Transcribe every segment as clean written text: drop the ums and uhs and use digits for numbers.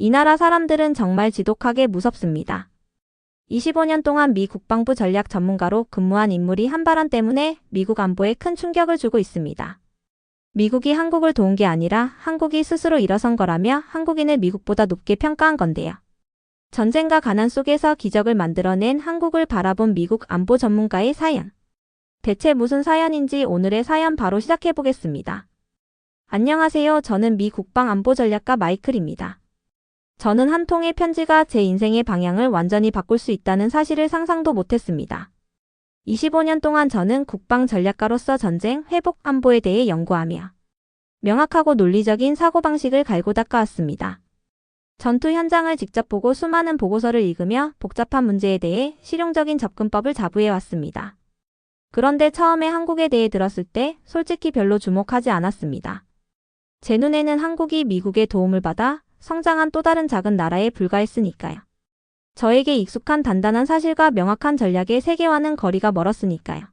이 나라 사람들은 정말 지독하게 무섭습니다. 25년 동안 미 국방부 전략 전문가로 근무한 인물이 한 발언 때문에 미국 안보에 큰 충격을 주고 있습니다. 미국이 한국을 도운 게 아니라 한국이 스스로 일어선 거라며 한국인을 미국보다 높게 평가한 건데요. 전쟁과 가난 속에서 기적을 만들어낸 한국을 바라본 미국 안보 전문가의 사연. 대체 무슨 사연인지 오늘의 사연 바로 시작해보겠습니다. 안녕하세요. 저는 미 국방안보전략가 마이클입니다. 저는 한 통의 편지가 제 인생의 방향을 완전히 바꿀 수 있다는 사실을 상상도 못했습니다. 25년 동안 저는 국방전략가로서 전쟁, 회복, 안보에 대해 연구하며 명확하고 논리적인 사고방식을 갈고 닦아왔습니다. 전투 현장을 직접 보고 수많은 보고서를 읽으며 복잡한 문제에 대해 실용적인 접근법을 자부해왔습니다. 그런데 처음에 한국에 대해 들었을 때 솔직히 별로 주목하지 않았습니다. 제 눈에는 한국이 미국의 도움을 받아 성장한 또 다른 작은 나라에 불과했으니까요. 저에게 익숙한 단단한 사실과 명확한 전략의 세계와는 거리가 멀었으니까요.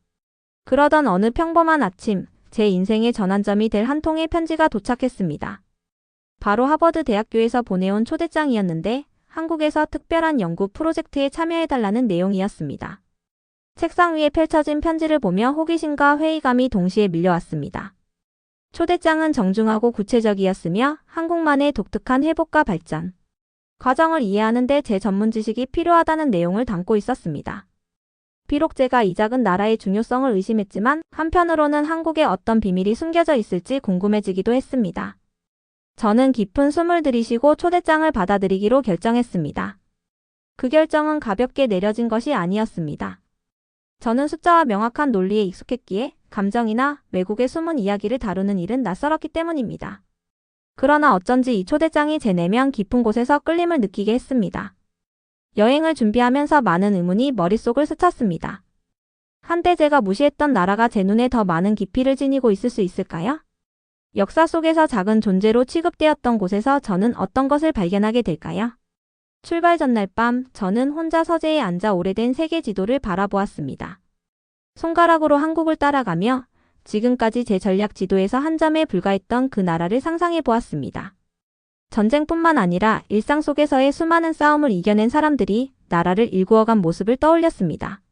그러던 어느 평범한 아침, 제 인생의 전환점이 될 한 통의 편지가 도착했습니다. 바로 하버드 대학교에서 보내온 초대장이었는데 한국에서 특별한 연구 프로젝트에 참여해달라는 내용이었습니다. 책상 위에 펼쳐진 편지를 보며 호기심과 회의감이 동시에 밀려왔습니다. 초대장은 정중하고 구체적이었으며 한국만의 독특한 회복과 발전 과정을 이해하는 데 제 전문 지식이 필요하다는 내용을 담고 있었습니다. 비록 제가 이 작은 나라의 중요성을 의심했지만 한편으로는 한국에 어떤 비밀이 숨겨져 있을지 궁금해지기도 했습니다. 저는 깊은 숨을 들이쉬고 초대장을 받아들이기로 결정했습니다. 그 결정은 가볍게 내려진 것이 아니었습니다. 저는 숫자와 명확한 논리에 익숙했기에 감정이나 외국의 숨은 이야기를 다루는 일은 낯설었기 때문입니다. 그러나 어쩐지 이 초대장이 제 내면 깊은 곳에서 끌림을 느끼게 했습니다. 여행을 준비하면서 많은 의문이 머릿속을 스쳤습니다. 한때 제가 무시했던 나라가 제 눈에 더 많은 깊이를 지니고 있을 수 있을까요? 역사 속에서 작은 존재로 취급되었던 곳에서 저는 어떤 것을 발견하게 될까요? 출발 전날 밤, 저는 혼자 서재에 앉아 오래된 세계 지도를 바라보았습니다. 손가락으로 한국을 따라가며 지금까지 제 전략 지도에서 한 점에 불과했던 그 나라를 상상해 보았습니다. 전쟁뿐만 아니라 일상 속에서의 수많은 싸움을 이겨낸 사람들이 나라를 일구어간 모습을 떠올렸습니다.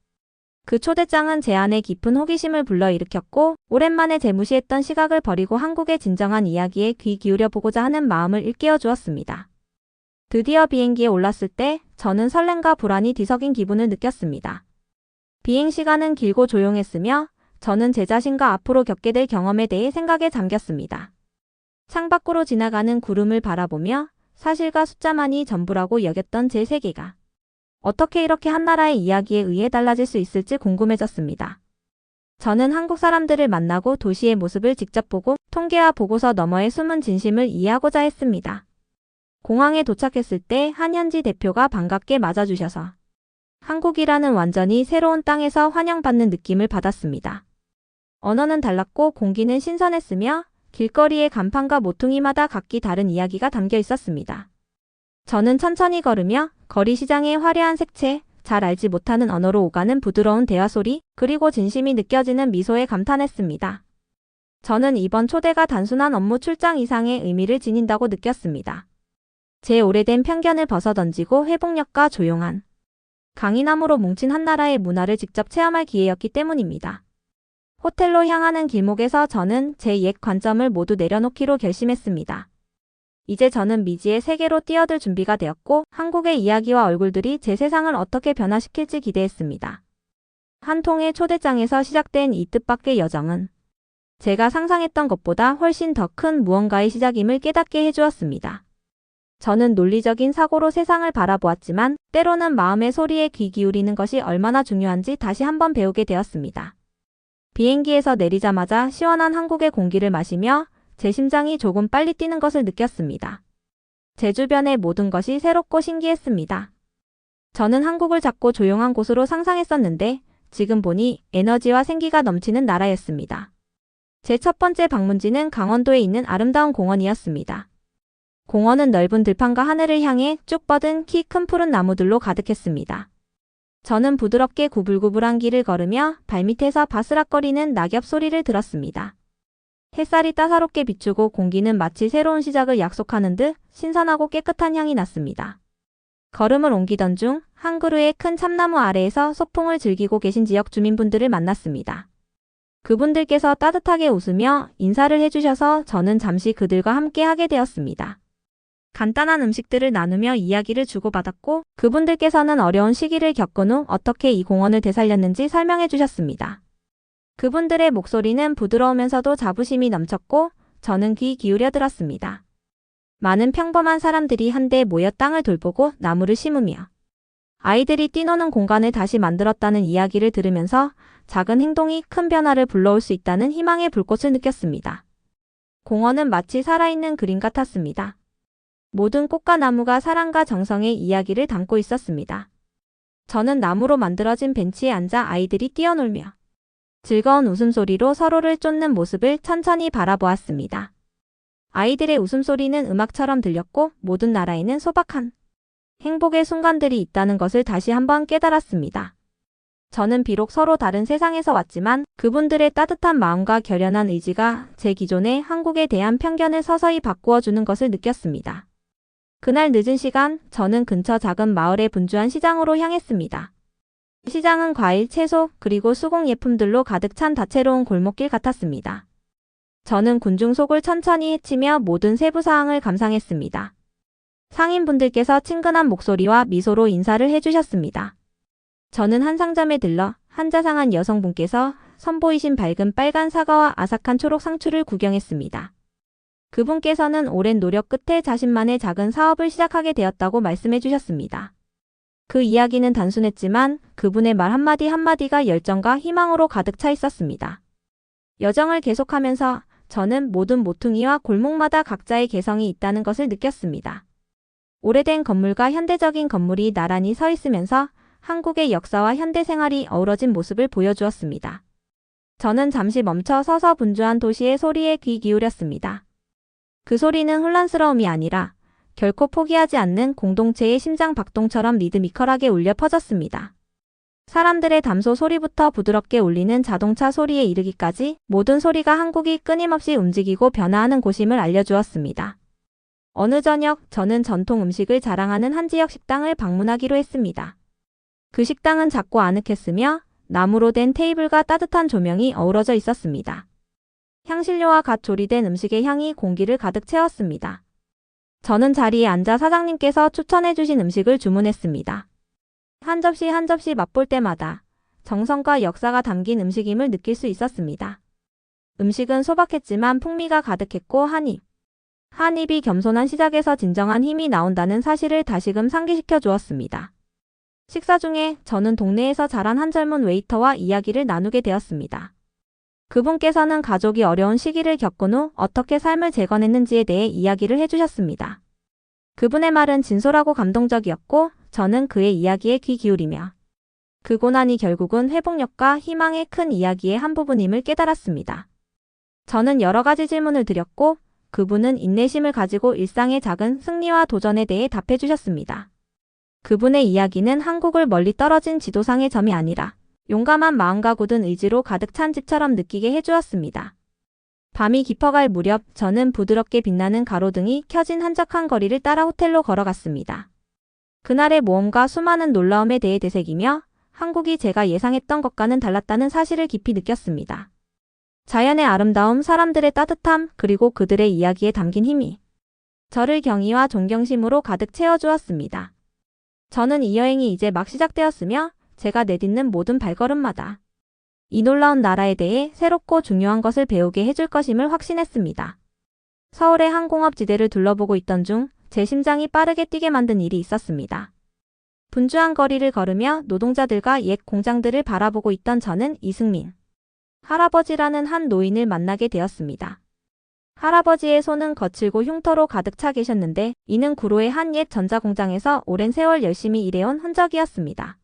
그 초대장은 제 안에 깊은 호기심을 불러일으켰고 오랜만에 제 무시했던 시각을 버리고 한국의 진정한 이야기에 귀 기울여 보고자 하는 마음을 일깨워 주었습니다. 드디어 비행기에 올랐을 때 저는 설렘과 불안이 뒤섞인 기분을 느꼈습니다. 비행 시간은 길고 조용했으며 저는 제 자신과 앞으로 겪게 될 경험에 대해 생각에 잠겼습니다. 창밖으로 지나가는 구름을 바라보며 사실과 숫자만이 전부라고 여겼던 제 세계가 어떻게 이렇게 한 나라의 이야기에 의해 달라질 수 있을지 궁금해졌습니다. 저는 한국 사람들을 만나고 도시의 모습을 직접 보고 통계와 보고서 너머의 숨은 진심을 이해하고자 했습니다. 공항에 도착했을 때 한현지 대표가 반갑게 맞아주셔서 한국이라는 완전히 새로운 땅에서 환영받는 느낌을 받았습니다. 언어는 달랐고 공기는 신선했으며 길거리의 간판과 모퉁이마다 각기 다른 이야기가 담겨 있었습니다. 저는 천천히 걸으며 거리 시장의 화려한 색채, 잘 알지 못하는 언어로 오가는 부드러운 대화 소리, 그리고 진심이 느껴지는 미소에 감탄했습니다. 저는 이번 초대가 단순한 업무 출장 이상의 의미를 지닌다고 느꼈습니다. 제 오래된 편견을 벗어던지고 회복력과 조용한 강인함으로 뭉친 한 나라의 문화를 직접 체험할 기회였기 때문입니다. 호텔로 향하는 길목에서 저는 제 옛 관점을 모두 내려놓기로 결심했습니다. 이제 저는 미지의 세계로 뛰어들 준비가 되었고 한국의 이야기와 얼굴들이 제 세상을 어떻게 변화시킬지 기대했습니다. 한 통의 초대장에서 시작된 이 뜻밖의 여정은 제가 상상했던 것보다 훨씬 더 큰 무언가의 시작임을 깨닫게 해주었습니다. 저는 논리적인 사고로 세상을 바라보았지만 때로는 마음의 소리에 귀 기울이는 것이 얼마나 중요한지 다시 한번 배우게 되었습니다. 비행기에서 내리자마자 시원한 한국의 공기를 마시며 제 심장이 조금 빨리 뛰는 것을 느꼈습니다. 제 주변의 모든 것이 새롭고 신기했습니다. 저는 한국을 작고 조용한 곳으로 상상했었는데 지금 보니 에너지와 생기가 넘치는 나라였습니다. 제 첫 번째 방문지는 강원도에 있는 아름다운 공원이었습니다. 공원은 넓은 들판과 하늘을 향해 쭉 뻗은 키 큰 푸른 나무들로 가득했습니다. 저는 부드럽게 구불구불한 길을 걸으며 발밑에서 바스락거리는 낙엽 소리를 들었습니다. 햇살이 따사롭게 비추고 공기는 마치 새로운 시작을 약속하는 듯 신선하고 깨끗한 향이 났습니다. 걸음을 옮기던 중 한 그루의 큰 참나무 아래에서 소풍을 즐기고 계신 지역 주민분들을 만났습니다. 그분들께서 따뜻하게 웃으며 인사를 해주셔서 저는 잠시 그들과 함께 하게 되었습니다. 간단한 음식들을 나누며 이야기를 주고받았고 그분들께서는 어려운 시기를 겪은 후 어떻게 이 공원을 되살렸는지 설명해 주셨습니다. 그분들의 목소리는 부드러우면서도 자부심이 넘쳤고 저는 귀 기울여 들었습니다. 많은 평범한 사람들이 한데 모여 땅을 돌보고 나무를 심으며 아이들이 뛰노는 공간을 다시 만들었다는 이야기를 들으면서 작은 행동이 큰 변화를 불러올 수 있다는 희망의 불꽃을 느꼈습니다. 공원은 마치 살아있는 그림 같았습니다. 모든 꽃과 나무가 사랑과 정성의 이야기를 담고 있었습니다. 저는 나무로 만들어진 벤치에 앉아 아이들이 뛰어놀며 즐거운 웃음소리로 서로를 쫓는 모습을 천천히 바라보았습니다. 아이들의 웃음소리는 음악처럼 들렸고 모든 나라에는 소박한 행복의 순간들이 있다는 것을 다시 한번 깨달았습니다. 저는 비록 서로 다른 세상에서 왔지만 그분들의 따뜻한 마음과 결연한 의지가 제 기존의 한국에 대한 편견을 서서히 바꾸어주는 것을 느꼈습니다. 그날 늦은 시간, 저는 근처 작은 마을의 분주한 시장으로 향했습니다. 시장은 과일, 채소, 그리고 수공 예품들로 가득 찬 다채로운 골목길 같았습니다. 저는 군중 속을 천천히 헤치며 모든 세부 사항을 감상했습니다. 상인분들께서 친근한 목소리와 미소로 인사를 해주셨습니다. 저는 한 상점에 들러 한 자상한 여성분께서 선보이신 밝은 빨간 사과와 아삭한 초록 상추를 구경했습니다. 그분께서는 오랜 노력 끝에 자신만의 작은 사업을 시작하게 되었다고 말씀해 주셨습니다. 그 이야기는 단순했지만 그분의 말 한마디 한마디가 열정과 희망으로 가득 차 있었습니다. 여정을 계속하면서 저는 모든 모퉁이와 골목마다 각자의 개성이 있다는 것을 느꼈습니다. 오래된 건물과 현대적인 건물이 나란히 서 있으면서 한국의 역사와 현대 생활이 어우러진 모습을 보여주었습니다. 저는 잠시 멈춰 서서 분주한 도시의 소리에 귀 기울였습니다. 그 소리는 혼란스러움이 아니라 결코 포기하지 않는 공동체의 심장 박동처럼 리드미컬하게 울려 퍼졌습니다. 사람들의 담소 소리부터 부드럽게 울리는 자동차 소리에 이르기까지 모든 소리가 한국이 끊임없이 움직이고 변화하는 곳임을 알려주었습니다. 어느 저녁 저는 전통 음식을 자랑하는 한 지역 식당을 방문하기로 했습니다. 그 식당은 작고 아늑했으며 나무로 된 테이블과 따뜻한 조명이 어우러져 있었습니다. 향신료와 갓 조리된 음식의 향이 공기를 가득 채웠습니다. 저는 자리에 앉아 사장님께서 추천해 주신 음식을 주문했습니다. 한 접시 한 접시 맛볼 때마다 정성과 역사가 담긴 음식임을 느낄 수 있었습니다. 음식은 소박했지만 풍미가 가득했고 한 입이 겸손한 시작에서 진정한 힘이 나온다는 사실을 다시금 상기시켜 주었습니다. 식사 중에 저는 동네에서 자란 한 젊은 웨이터와 이야기를 나누게 되었습니다. 그분께서는 가족이 어려운 시기를 겪은 후 어떻게 삶을 재건했는지에 대해 이야기를 해주셨습니다. 그분의 말은 진솔하고 감동적이었고 저는 그의 이야기에 귀 기울이며 그 고난이 결국은 회복력과 희망의 큰 이야기의 한 부분임을 깨달았습니다. 저는 여러 가지 질문을 드렸고 그분은 인내심을 가지고 일상의 작은 승리와 도전에 대해 답해 주셨습니다. 그분의 이야기는 한국을 멀리 떨어진 지도상의 점이 아니라 용감한 마음과 굳은 의지로 가득 찬 집처럼 느끼게 해주었습니다. 밤이 깊어갈 무렵 저는 부드럽게 빛나는 가로등이 켜진 한적한 거리를 따라 호텔로 걸어갔습니다. 그날의 모험과 수많은 놀라움에 대해 되새기며 한국이 제가 예상했던 것과는 달랐다는 사실을 깊이 느꼈습니다. 자연의 아름다움, 사람들의 따뜻함, 그리고 그들의 이야기에 담긴 힘이 저를 경의와 존경심으로 가득 채워주었습니다. 저는 이 여행이 이제 막 시작되었으며 제가 내딛는 모든 발걸음마다 이 놀라운 나라에 대해 새롭고 중요한 것을 배우게 해줄 것임을 확신했습니다. 서울의 항공업지대를 둘러보고 있던 중 제 심장이 빠르게 뛰게 만든 일이 있었습니다. 분주한 거리를 걸으며 노동자들과 옛 공장들을 바라보고 있던 저는 이승민 할아버지라는 한 노인을 만나게 되었습니다. 할아버지의 손은 거칠고 흉터로 가득 차 계셨는데 이는 구로의 한 옛 전자공장에서 오랜 세월 열심히 일해온 흔적이었습니다.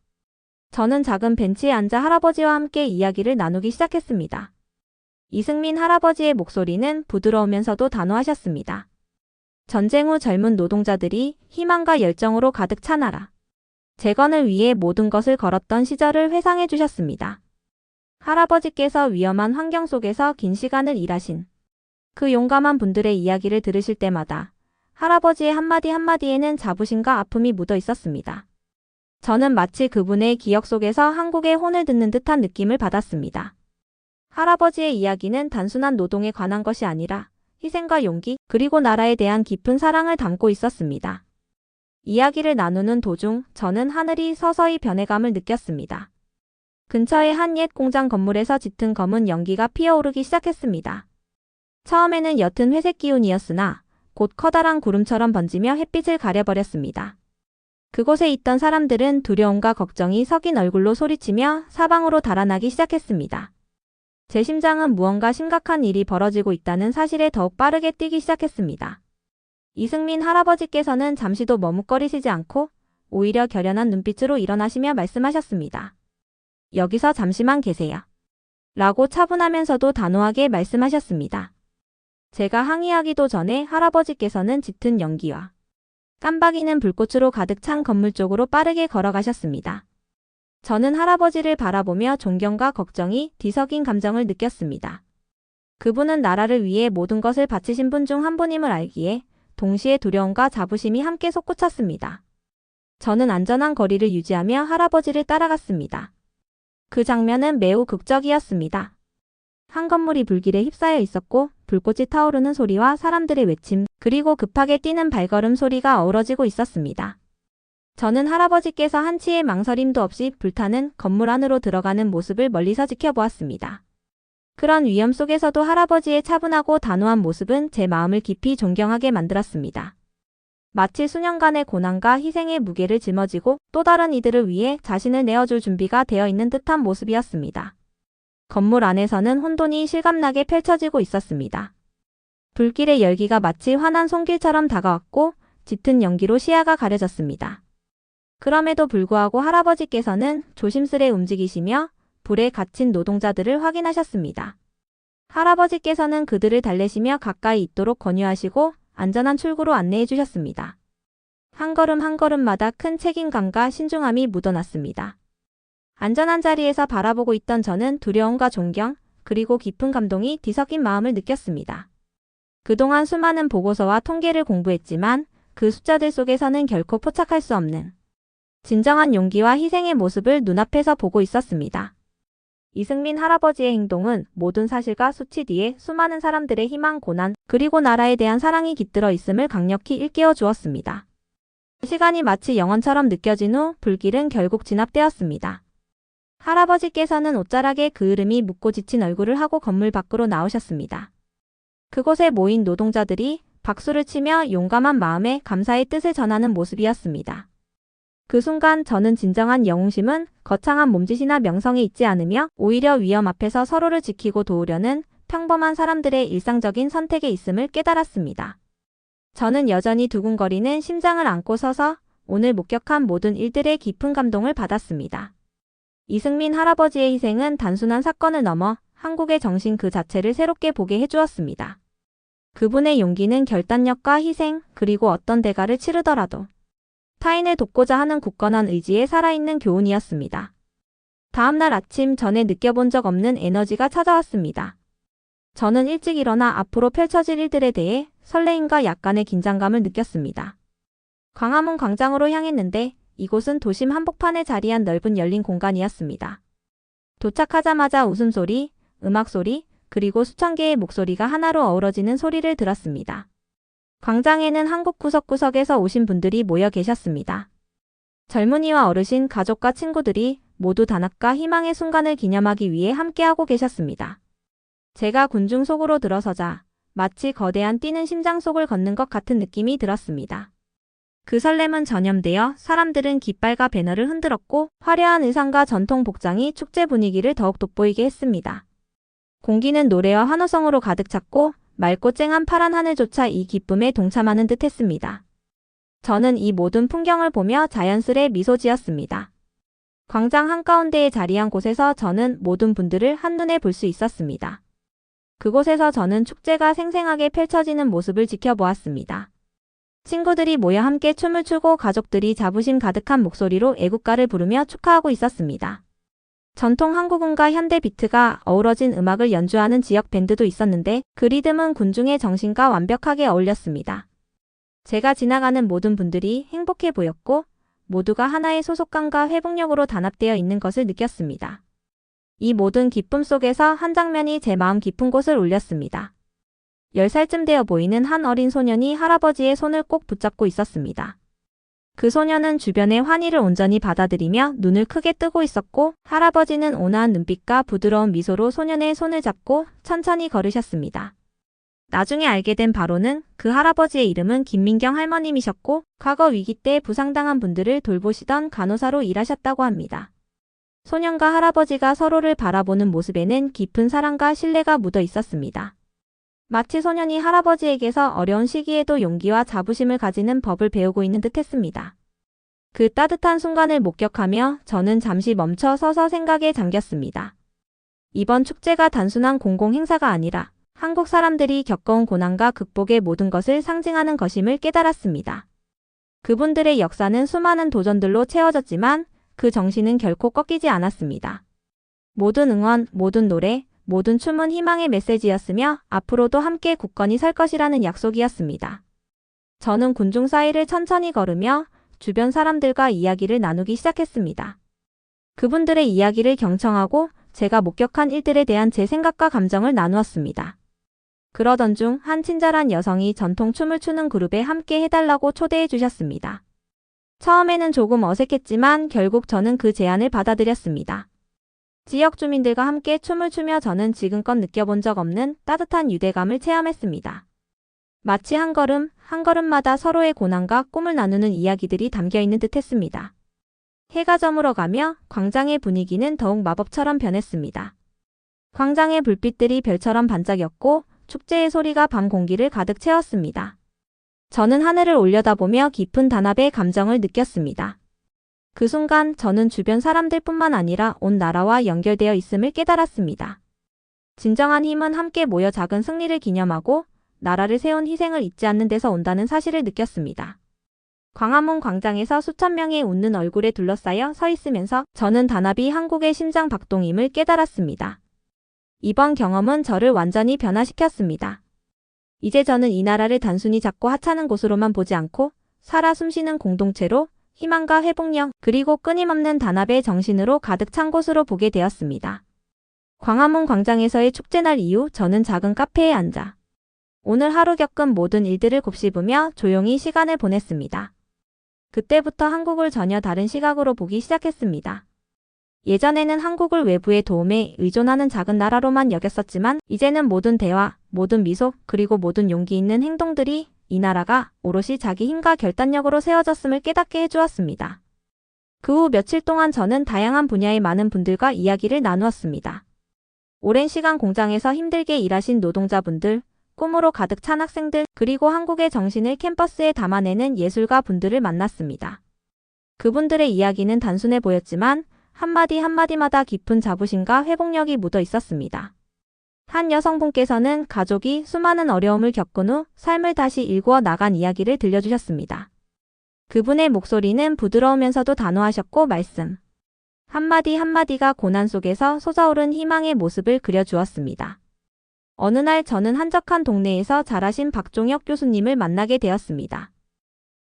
저는 작은 벤치에 앉아 할아버지와 함께 이야기를 나누기 시작했습니다. 이승민 할아버지의 목소리는 부드러우면서도 단호하셨습니다. 전쟁 후 젊은 노동자들이 희망과 열정으로 가득 차 나라 재건을 위해 모든 것을 걸었던 시절을 회상해 주셨습니다. 할아버지께서 위험한 환경 속에서 긴 시간을 일하신 그 용감한 분들의 이야기를 들으실 때마다 할아버지의 한마디 한마디에는 자부심과 아픔이 묻어 있었습니다. 저는 마치 그분의 기억 속에서 한국의 혼을 듣는 듯한 느낌을 받았습니다. 할아버지의 이야기는 단순한 노동에 관한 것이 아니라 희생과 용기, 그리고 나라에 대한 깊은 사랑을 담고 있었습니다. 이야기를 나누는 도중 저는 하늘이 서서히 변해감을 느꼈습니다. 근처의 한 옛 공장 건물에서 짙은 검은 연기가 피어오르기 시작했습니다. 처음에는 옅은 회색 기운이었으나 곧 커다란 구름처럼 번지며 햇빛을 가려버렸습니다. 그곳에 있던 사람들은 두려움과 걱정이 섞인 얼굴로 소리치며 사방으로 달아나기 시작했습니다. 제 심장은 무언가 심각한 일이 벌어지고 있다는 사실에 더욱 빠르게 뛰기 시작했습니다. 이승민 할아버지께서는 잠시도 머뭇거리시지 않고 오히려 결연한 눈빛으로 일어나시며 말씀하셨습니다. 여기서 잠시만 계세요. 라고 차분하면서도 단호하게 말씀하셨습니다. 제가 항의하기도 전에 할아버지께서는 짙은 연기와 깜박이는 불꽃으로 가득 찬 건물 쪽으로 빠르게 걸어가셨습니다. 저는 할아버지를 바라보며 존경과 걱정이 뒤섞인 감정을 느꼈습니다. 그분은 나라를 위해 모든 것을 바치신 분 중 한 분임을 알기에 동시에 두려움과 자부심이 함께 솟구쳤습니다. 저는 안전한 거리를 유지하며 할아버지를 따라갔습니다. 그 장면은 매우 극적이었습니다. 한 건물이 불길에 휩싸여 있었고 불꽃이 타오르는 소리와 사람들의 외침, 그리고 급하게 뛰는 발걸음 소리가 어우러지고 있었습니다. 저는 할아버지께서 한치의 망설임도 없이 불타는 건물 안으로 들어가는 모습을 멀리서 지켜보았습니다. 그런 위험 속에서도 할아버지의 차분하고 단호한 모습은 제 마음을 깊이 존경하게 만들었습니다. 마치 수년간의 고난과 희생의 무게를 짊어지고 또 다른 이들을 위해 자신을 내어줄 준비가 되어 있는 듯한 모습이었습니다. 건물 안에서는 혼돈이 실감나게 펼쳐지고 있었습니다. 불길의 열기가 마치 환한 손길처럼 다가왔고 짙은 연기로 시야가 가려졌습니다. 그럼에도 불구하고 할아버지께서는 조심스레 움직이시며 불에 갇힌 노동자들을 확인하셨습니다. 할아버지께서는 그들을 달래시며 가까이 있도록 권유하시고 안전한 출구로 안내해 주셨습니다. 한 걸음 한 걸음마다 큰 책임감과 신중함이 묻어났습니다. 안전한 자리에서 바라보고 있던 저는 두려움과 존경, 그리고 깊은 감동이 뒤섞인 마음을 느꼈습니다. 그동안 수많은 보고서와 통계를 공부했지만 그 숫자들 속에서는 결코 포착할 수 없는 진정한 용기와 희생의 모습을 눈앞에서 보고 있었습니다. 이승민 할아버지의 행동은 모든 사실과 수치 뒤에 수많은 사람들의 희망, 고난, 그리고 나라에 대한 사랑이 깃들어 있음을 강력히 일깨워 주었습니다. 시간이 마치 영원처럼 느껴진 후 불길은 결국 진압되었습니다. 할아버지께서는 옷자락에 그을음이 묻고 지친 얼굴을 하고 건물 밖으로 나오셨습니다. 그곳에 모인 노동자들이 박수를 치며 용감한 마음에 감사의 뜻을 전하는 모습이었습니다. 그 순간 저는 진정한 영웅심은 거창한 몸짓이나 명성에 있지 않으며 오히려 위험 앞에서 서로를 지키고 도우려는 평범한 사람들의 일상적인 선택에 있음을 깨달았습니다. 저는 여전히 두근거리는 심장을 안고 서서 오늘 목격한 모든 일들의 깊은 감동을 받았습니다. 이승민 할아버지의 희생은 단순한 사건을 넘어 한국의 정신 그 자체를 새롭게 보게 해주었습니다. 그분의 용기는 결단력과 희생, 그리고 어떤 대가를 치르더라도 타인을 돕고자 하는 굳건한 의지에 살아있는 교훈이었습니다. 다음날 아침 전에 느껴본 적 없는 에너지가 찾아왔습니다. 저는 일찍 일어나 앞으로 펼쳐질 일들에 대해 설레임과 약간의 긴장감을 느꼈습니다. 광화문 광장으로 향했는데 이곳은 도심 한복판에 자리한 넓은 열린 공간이었습니다. 도착하자마자 웃음소리, 음악소리, 그리고 수천 개의 목소리가 하나로 어우러지는 소리를 들었습니다. 광장에는 한국 구석구석에서 오신 분들이 모여 계셨습니다. 젊은이와 어르신, 가족과 친구들이 모두 단합과 희망의 순간을 기념하기 위해 함께하고 계셨습니다. 제가 군중 속으로 들어서자 마치 거대한 뛰는 심장 속을 걷는 것 같은 느낌이 들었습니다. 그 설렘은 전염되어 사람들은 깃발과 배너를 흔들었고 화려한 의상과 전통 복장이 축제 분위기를 더욱 돋보이게 했습니다. 공기는 노래와 환호성으로 가득 찼고 맑고 쨍한 파란 하늘조차 이 기쁨에 동참하는 듯 했습니다. 저는 이 모든 풍경을 보며 자연스레 미소 지었습니다. 광장 한가운데에 자리한 곳에서 저는 모든 분들을 한눈에 볼 수 있었습니다. 그곳에서 저는 축제가 생생하게 펼쳐지는 모습을 지켜보았습니다. 친구들이 모여 함께 춤을 추고 가족들이 자부심 가득한 목소리로 애국가를 부르며 축하하고 있었습니다. 전통 한국음과 현대 비트가 어우러진 음악을 연주하는 지역 밴드도 있었는데 그 리듬은 군중의 정신과 완벽하게 어울렸습니다. 제가 지나가는 모든 분들이 행복해 보였고 모두가 하나의 소속감과 회복력으로 단합되어 있는 것을 느꼈습니다. 이 모든 기쁨 속에서 한 장면이 제 마음 깊은 곳을 울렸습니다. 10살쯤 되어 보이는 한 어린 소년이 할아버지의 손을 꼭 붙잡고 있었습니다. 그 소년은 주변의 환희를 온전히 받아들이며 눈을 크게 뜨고 있었고 할아버지는 온화한 눈빛과 부드러운 미소로 소년의 손을 잡고 천천히 걸으셨습니다. 나중에 알게 된 바로는 그 할아버지의 이름은 김민경 할머님이셨고 과거 위기 때 부상당한 분들을 돌보시던 간호사로 일하셨다고 합니다. 소년과 할아버지가 서로를 바라보는 모습에는 깊은 사랑과 신뢰가 묻어 있었습니다. 마치 소년이 할아버지에게서 어려운 시기에도 용기와 자부심을 가지는 법을 배우고 있는 듯 했습니다. 그 따뜻한 순간을 목격하며 저는 잠시 멈춰 서서 생각에 잠겼습니다. 이번 축제가 단순한 공공 행사가 아니라 한국 사람들이 겪어온 고난과 극복의 모든 것을 상징하는 것임을 깨달았습니다. 그분들의 역사는 수많은 도전들로 채워졌지만 그 정신은 결코 꺾이지 않았습니다. 모든 응원, 모든 노래, 모든 춤은 희망의 메시지였으며 앞으로도 함께 굳건히 설 것이라는 약속이었습니다. 저는 군중 사이를 천천히 걸으며 주변 사람들과 이야기를 나누기 시작했습니다. 그분들의 이야기를 경청하고 제가 목격한 일들에 대한 제 생각과 감정을 나누었습니다. 그러던 중 한 친절한 여성이 전통 춤을 추는 그룹에 함께 해달라고 초대해 주셨습니다. 처음에는 조금 어색했지만 결국 저는 그 제안을 받아들였습니다. 지역 주민들과 함께 춤을 추며 저는 지금껏 느껴본 적 없는 따뜻한 유대감을 체험했습니다. 마치 한 걸음, 한 걸음마다 서로의 고난과 꿈을 나누는 이야기들이 담겨있는 듯 했습니다. 해가 저물어 가며 광장의 분위기는 더욱 마법처럼 변했습니다. 광장의 불빛들이 별처럼 반짝였고 축제의 소리가 밤 공기를 가득 채웠습니다. 저는 하늘을 올려다보며 깊은 단합의 감정을 느꼈습니다. 그 순간 저는 주변 사람들뿐만 아니라 온 나라와 연결되어 있음을 깨달았습니다. 진정한 힘은 함께 모여 작은 승리를 기념하고 나라를 세운 희생을 잊지 않는 데서 온다는 사실을 느꼈습니다. 광화문 광장에서 수천 명의 웃는 얼굴에 둘러싸여 서 있으면서 저는 단합이 한국의 심장 박동임을 깨달았습니다. 이번 경험은 저를 완전히 변화시켰습니다. 이제 저는 이 나라를 단순히 작고 하찮은 곳으로만 보지 않고 살아 숨쉬는 공동체로 희망과 회복력 그리고 끊임없는 단합의 정신으로 가득 찬 곳으로 보게 되었습니다. 광화문 광장에서의 축제날 이후 저는 작은 카페에 앉아 오늘 하루 겪은 모든 일들을 곱씹으며 조용히 시간을 보냈습니다. 그때부터 한국을 전혀 다른 시각으로 보기 시작했습니다. 예전에는 한국을 외부의 도움에 의존하는 작은 나라로만 여겼었지만 이제는 모든 대화, 모든 미소, 그리고 모든 용기 있는 행동들이 이 나라가 오롯이 자기 힘과 결단력으로 세워졌음을 깨닫게 해주었습니다. 그 후 며칠 동안 저는 다양한 분야의 많은 분들과 이야기를 나누었습니다. 오랜 시간 공장에서 힘들게 일하신 노동자분들, 꿈으로 가득 찬 학생들, 그리고 한국의 정신을 캠퍼스에 담아내는 예술가 분들을 만났습니다. 그분들의 이야기는 단순해 보였지만 한마디 한마디마다 깊은 자부심과 회복력이 묻어 있었습니다. 한 여성분께서는 가족이 수많은 어려움을 겪은 후 삶을 다시 일구어 나간 이야기를 들려주셨습니다. 그분의 목소리는 부드러우면서도 단호하셨고 말씀 한마디 한마디가 고난 속에서 솟아오른 희망의 모습을 그려주었습니다. 어느 날 저는 한적한 동네에서 자라신 박종혁 교수님을 만나게 되었습니다.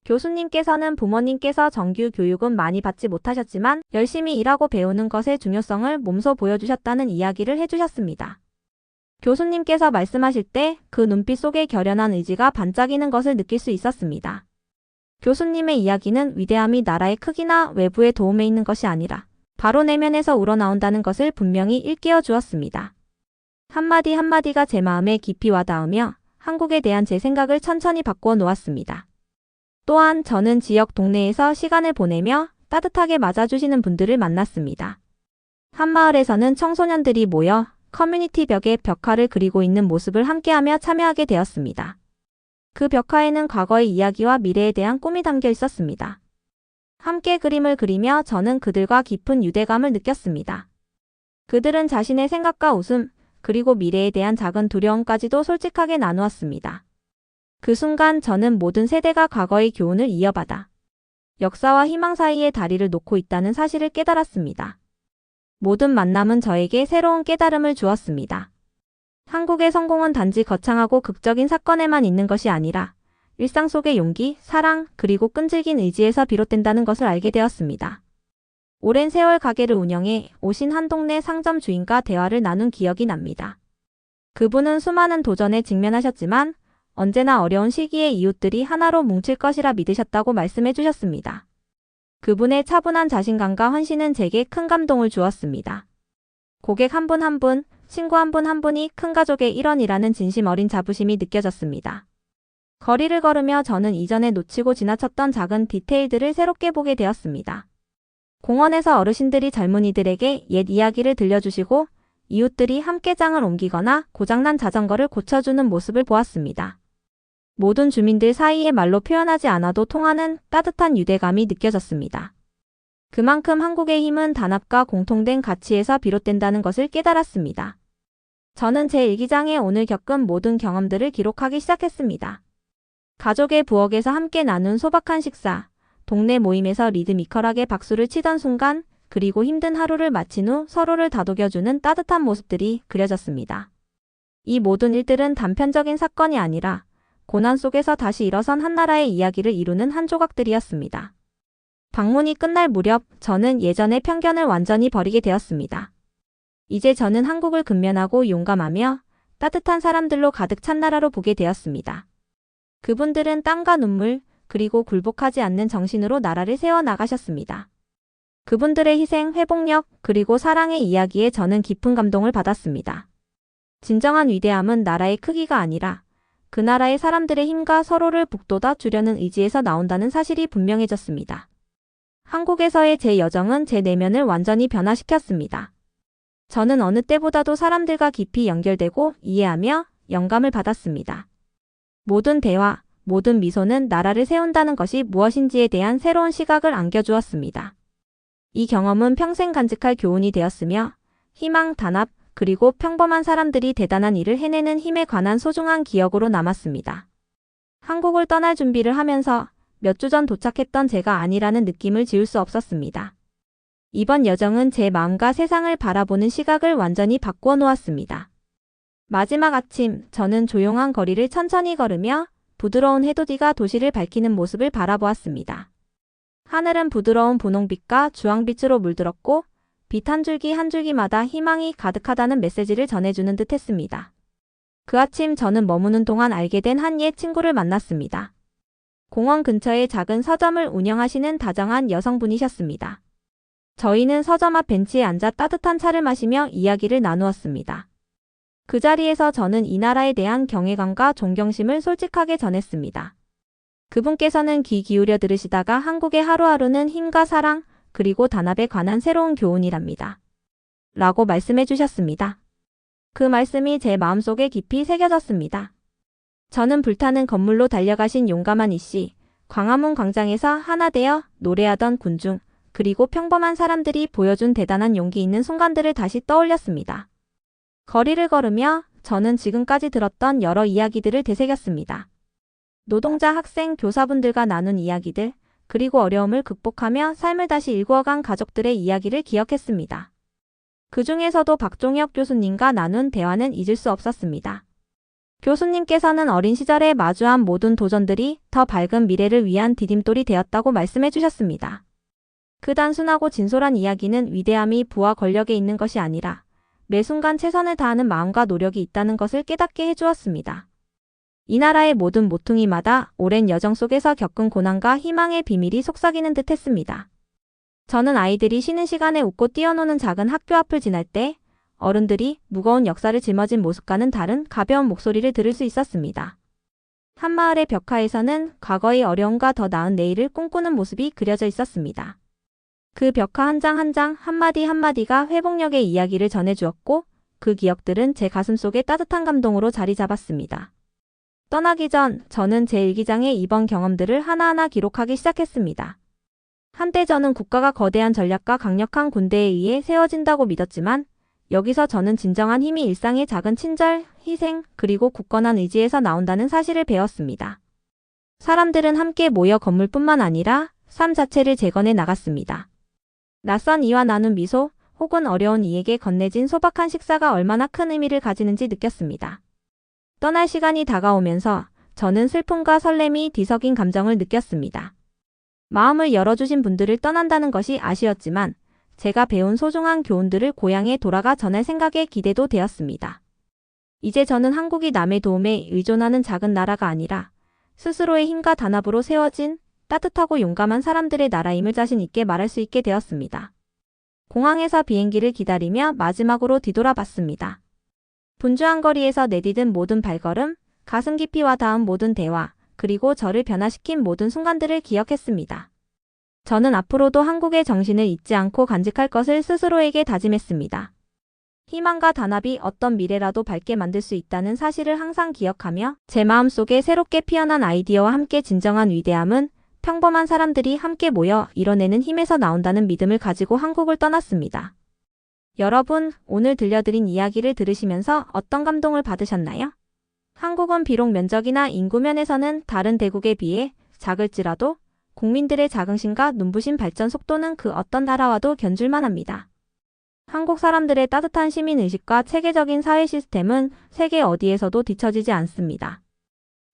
교수님께서는 부모님께서 정규 교육은 많이 받지 못하셨지만 열심히 일하고 배우는 것의 중요성을 몸소 보여주셨다는 이야기를 해주셨습니다. 교수님께서 말씀하실 때 그 눈빛 속에 결연한 의지가 반짝이는 것을 느낄 수 있었습니다. 교수님의 이야기는 위대함이 나라의 크기나 외부의 도움에 있는 것이 아니라 바로 내면에서 우러나온다는 것을 분명히 일깨워 주었습니다. 한마디 한마디가 제 마음에 깊이 와닿으며 한국에 대한 제 생각을 천천히 바꾸어 놓았습니다. 또한 저는 지역 동네에서 시간을 보내며 따뜻하게 맞아주시는 분들을 만났습니다. 한 마을에서는 청소년들이 모여 커뮤니티 벽에 벽화를 그리고 있는 모습을 함께하며 참여하게 되었습니다. 그 벽화에는 과거의 이야기와 미래에 대한 꿈이 담겨 있었습니다. 함께 그림을 그리며 저는 그들과 깊은 유대감을 느꼈습니다. 그들은 자신의 생각과 웃음, 그리고 미래에 대한 작은 두려움까지도 솔직하게 나누었습니다. 그 순간 저는 모든 세대가 과거의 교훈을 이어받아 역사와 희망 사이에 다리를 놓고 있다는 사실을 깨달았습니다. 모든 만남은 저에게 새로운 깨달음을 주었습니다. 한국의 성공은 단지 거창하고 극적인 사건에만 있는 것이 아니라 일상 속의 용기, 사랑, 그리고 끈질긴 의지에서 비롯된다는 것을 알게 되었습니다. 오랜 세월 가게를 운영해 오신 한 동네 상점 주인과 대화를 나눈 기억이 납니다. 그분은 수많은 도전에 직면하셨지만 언제나 어려운 시기에 이웃들이 하나로 뭉칠 것이라 믿으셨다고 말씀해 주셨습니다. 그분의 차분한 자신감과 헌신은 제게 큰 감동을 주었습니다. 고객 한 분 한 분, 친구 한 분 한 분이 큰 가족의 일원이라는 진심 어린 자부심이 느껴졌습니다. 거리를 걸으며 저는 이전에 놓치고 지나쳤던 작은 디테일들을 새롭게 보게 되었습니다. 공원에서 어르신들이 젊은이들에게 옛 이야기를 들려주시고 이웃들이 함께 장을 옮기거나 고장난 자전거를 고쳐주는 모습을 보았습니다. 모든 주민들 사이에 말로 표현하지 않아도 통하는 따뜻한 유대감이 느껴졌습니다. 그만큼 한국의 힘은 단합과 공통된 가치에서 비롯된다는 것을 깨달았습니다. 저는 제 일기장에 오늘 겪은 모든 경험들을 기록하기 시작했습니다. 가족의 부엌에서 함께 나눈 소박한 식사, 동네 모임에서 리드미컬하게 박수를 치던 순간, 그리고 힘든 하루를 마친 후 서로를 다독여주는 따뜻한 모습들이 그려졌습니다. 이 모든 일들은 단편적인 사건이 아니라 고난 속에서 다시 일어선 한 나라의 이야기를 이루는 한 조각들이었습니다. 방문이 끝날 무렵 저는 예전의 편견을 완전히 버리게 되었습니다. 이제 저는 한국을 근면하고 용감하며 따뜻한 사람들로 가득 찬 나라로 보게 되었습니다. 그분들은 땀과 눈물, 그리고 굴복하지 않는 정신으로 나라를 세워나가셨습니다. 그분들의 희생, 회복력, 그리고 사랑의 이야기에 저는 깊은 감동을 받았습니다. 진정한 위대함은 나라의 크기가 아니라 그 나라의 사람들의 힘과 서로를 북돋아 주려는 의지에서 나온다는 사실이 분명해졌습니다. 한국에서의 제 여정은 제 내면을 완전히 변화시켰습니다. 저는 어느 때보다도 사람들과 깊이 연결되고 이해하며 영감을 받았습니다. 모든 대화, 모든 미소는 나라를 세운다는 것이 무엇인지에 대한 새로운 시각을 안겨주었습니다. 이 경험은 평생 간직할 교훈이 되었으며 희망, 단합, 그리고 평범한 사람들이 대단한 일을 해내는 힘에 관한 소중한 기억으로 남았습니다. 한국을 떠날 준비를 하면서 몇 주 전 도착했던 제가 아니라는 느낌을 지울 수 없었습니다. 이번 여정은 제 마음과 세상을 바라보는 시각을 완전히 바꾸어 놓았습니다. 마지막 아침, 저는 조용한 거리를 천천히 걸으며 부드러운 해돋이가 도시를 밝히는 모습을 바라보았습니다. 하늘은 부드러운 분홍빛과 주황빛으로 물들었고 빛 한 줄기 한 줄기마다 희망이 가득하다는 메시지를 전해주는 듯 했습니다. 그 아침 저는 머무는 동안 알게 된 한 옛 친구를 만났습니다. 공원 근처에 작은 서점을 운영하시는 다정한 여성분이셨습니다. 저희는 서점 앞 벤치에 앉아 따뜻한 차를 마시며 이야기를 나누었습니다. 그 자리에서 저는 이 나라에 대한 경외감과 존경심을 솔직하게 전했습니다. 그분께서는 귀 기울여 들으시다가 한국의 하루하루는 힘과 사랑, 그리고 단합에 관한 새로운 교훈이랍니다. 라고 말씀해 주셨습니다. 그 말씀이 제 마음속에 깊이 새겨졌습니다. 저는 불타는 건물로 달려가신 용감한 이씨, 광화문 광장에서 하나 되어 노래하던 군중, 그리고 평범한 사람들이 보여준 대단한 용기 있는 순간들을 다시 떠올렸습니다. 거리를 걸으며 저는 지금까지 들었던 여러 이야기들을 되새겼습니다. 노동자, 학생, 교사분들과 나눈 이야기들, 그리고 어려움을 극복하며 삶을 다시 일구어간 가족들의 이야기를 기억했습니다. 그 중에서도 박종혁 교수님과 나눈 대화는 잊을 수 없었습니다. 교수님께서는 어린 시절에 마주한 모든 도전들이 더 밝은 미래를 위한 디딤돌이 되었다고 말씀해 주셨습니다. 그 단순하고 진솔한 이야기는 위대함이 부와 권력에 있는 것이 아니라 매 순간 최선을 다하는 마음과 노력이 있다는 것을 깨닫게 해주었습니다. 이 나라의 모든 모퉁이마다 오랜 여정 속에서 겪은 고난과 희망의 비밀이 속삭이는 듯 했습니다. 저는 아이들이 쉬는 시간에 웃고 뛰어노는 작은 학교 앞을 지날 때 어른들이 무거운 역사를 짊어진 모습과는 다른 가벼운 목소리를 들을 수 있었습니다. 한 마을의 벽화에서는 과거의 어려움과 더 나은 내일을 꿈꾸는 모습이 그려져 있었습니다. 그 벽화 한 장 한 장, 한마디 한마디가 회복력의 이야기를 전해주었고 그 기억들은 제 가슴속에 따뜻한 감동으로 자리 잡았습니다. 떠나기 전 저는 제 일기장에 이번 경험들을 하나하나 기록하기 시작했습니다. 한때 저는 국가가 거대한 전략과 강력한 군대에 의해 세워진다고 믿었지만 여기서 저는 진정한 힘이 일상의 작은 친절, 희생, 그리고 굳건한 의지에서 나온다는 사실을 배웠습니다. 사람들은 함께 모여 건물뿐만 아니라 삶 자체를 재건해 나갔습니다. 낯선 이와 나눈 미소, 혹은 어려운 이에게 건네진 소박한 식사가 얼마나 큰 의미를 가지는지 느꼈습니다. 떠날 시간이 다가오면서 저는 슬픔과 설렘이 뒤섞인 감정을 느꼈습니다. 마음을 열어주신 분들을 떠난다는 것이 아쉬웠지만 제가 배운 소중한 교훈들을 고향에 돌아가 전할 생각에 기대도 되었습니다. 이제 저는 한국이 남의 도움에 의존하는 작은 나라가 아니라 스스로의 힘과 단합으로 세워진 따뜻하고 용감한 사람들의 나라임을 자신 있게 말할 수 있게 되었습니다. 공항에서 비행기를 기다리며 마지막으로 뒤돌아봤습니다. 분주한 거리에서 내디딘 모든 발걸음, 가슴 깊이 와 닿은 모든 대화, 그리고 저를 변화시킨 모든 순간들을 기억했습니다. 저는 앞으로도 한국의 정신을 잊지 않고 간직할 것을 스스로에게 다짐했습니다. 희망과 단합이 어떤 미래라도 밝게 만들 수 있다는 사실을 항상 기억하며 제 마음속에 새롭게 피어난 아이디어와 함께 진정한 위대함은 평범한 사람들이 함께 모여 이뤄내는 힘에서 나온다는 믿음을 가지고 한국을 떠났습니다. 여러분, 오늘 들려드린 이야기를 들으시면서 어떤 감동을 받으셨나요? 한국은 비록 면적이나 인구 면에서는 다른 대국에 비해 작을지라도 국민들의 자긍심과 눈부신 발전 속도는 그 어떤 나라와도 견줄만 합니다. 한국 사람들의 따뜻한 시민의식과 체계적인 사회 시스템은 세계 어디에서도 뒤처지지 않습니다.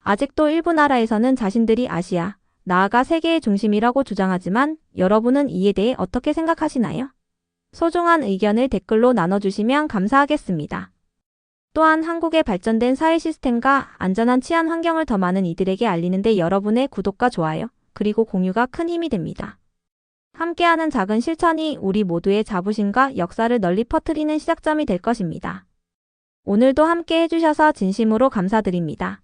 아직도 일부 나라에서는 자신들이 아시아, 나아가 세계의 중심이라고 주장하지만 여러분은 이에 대해 어떻게 생각하시나요? 소중한 의견을 댓글로 나눠주시면 감사하겠습니다. 또한 한국의 발전된 사회 시스템과 안전한 치안 환경을 더 많은 이들에게 알리는 데 여러분의 구독과 좋아요, 그리고 공유가 큰 힘이 됩니다. 함께하는 작은 실천이 우리 모두의 자부심과 역사를 널리 퍼뜨리는 시작점이 될 것입니다. 오늘도 함께 해주셔서 진심으로 감사드립니다.